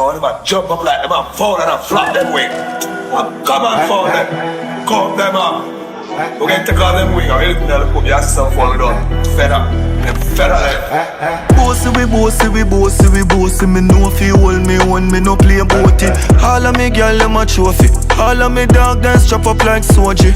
All them a jump up like them a fall and a flop them wing. Come on, fall them. Come them up. We get to call them wing or anything that'll put me ass some fall with them. Fed up. Them fed up like Boasty, me know if you hold me one, me no play bout it. All of me gyal, them a trophy. All of me dog, them strap up like Soji.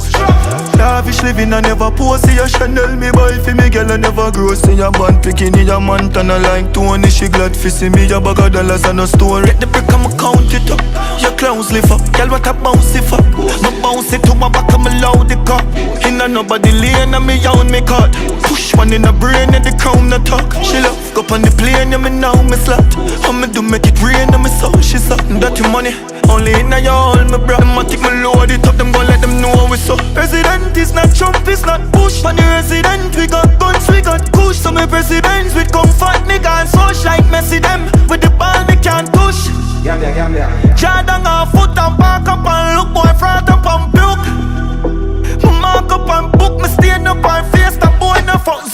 Lavish living, I never posy. A Chanel me buy for me gyal, I never grow. See a band pickney, a Montana like Tony. She glad fi see me, a bag of dollars and a story. Get the brick, I'ma count it up. Your clowns lift up, gyal what a bounce it for. Me bounce it to my back, I'ma loud the car. Inna nobody lane, and me own me cut. Push one in the brain, and the crown the talk. She love, go on the plane, and me now me slut. I'ma do make it rain, and me so she suck. Dirty money, only inna your hole, me bro. I'ma take me load it up, them gon' let them know we so. President is not Trump, it's not Bush. For the resident, we got guns, we got kush. So me presidents with comfort, nigga and such. Like Messi them, with the ball me can't push. Jordan on foot and back up and look, boy front up and puke. Me mark up and book, me stand up and face that boy no fuck suit.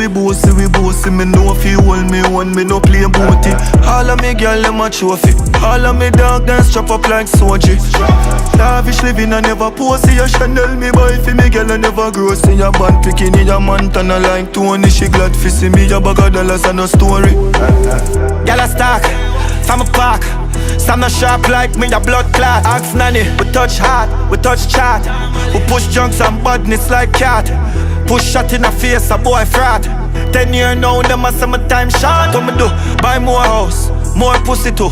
Boasty, me know if you hold me one, me no play bout it. All of me gyal, them a trophy. All of me dog, them strap up like Soji. Lavish living, I never posy. A Chanel me buy for me gyal, I never grow. See a band pickney, a Montana like Tony. She glad fi see me, a bag of dollars and a story. Gyal a stack, from a park. Some not sharp like me, a blood clot. Ask nanny, we touch hard, we touch chat. We push junks and badness like cat. Push shot in the face, a boy frat. 10 years now, them a summertime shot. What me do? Buy more house, more pussy too.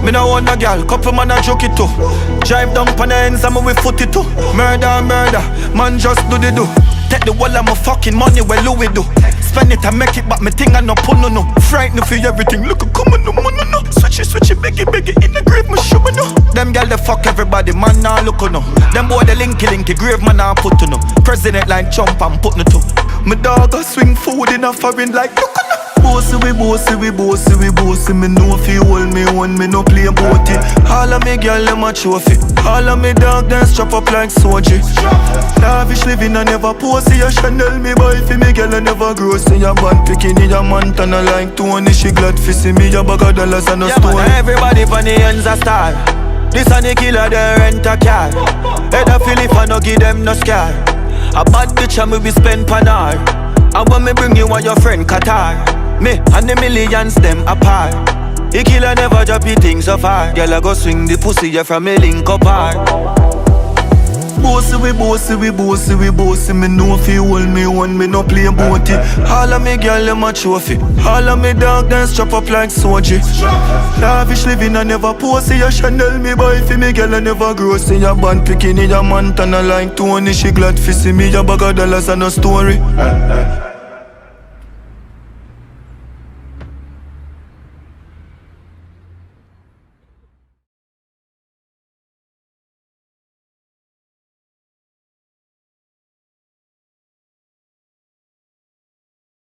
Me no want a girl, couple man a joke it too. Drive down on the ends and me with foot it too. Murder, man just do the do. Take the wall of my fucking money where Louis do. Spend it and make it, but me think I no pull no. Frightened for everything, look a come on no money no. Switch it, beggy in the grave, me show me no. Them gal they fuck everybody, man nah look no. Them boy they linky, grave man nah put to no. President like Trump and put no to. Me dog a swing food in a foreign like look no. Boasty, me know if you hold me one, me no play bout it. All of me gyal, them a trophy. All of me dog, them strap up like Soji. Lavish living, I never posy. A Chanel me buy for me gyal, I never grow. See a band pickney, a Montana like Tony. She glad fi see me, a bag of dollars and a story. Man, everybody from the ends a star. This and the killer, they rent a car. Head a feel if I no give them no scar. A bad bitch and me we spend panar. And when me bring you and your friend Qatar, me and the millions them apart. The killer never drop his things so far. Girl I go swing the pussy you from a link up hard. Boasty, me know if you hold me one, me no play bout it. All of me gyal, them a trophy. All of me dog, them strap up like Soji. Lavish living, I never posy. A Chanel me buy for me gyal, I never grow. See a band pickney, a Montana like Tony. She glad fi see me, a bag of dollars and a story.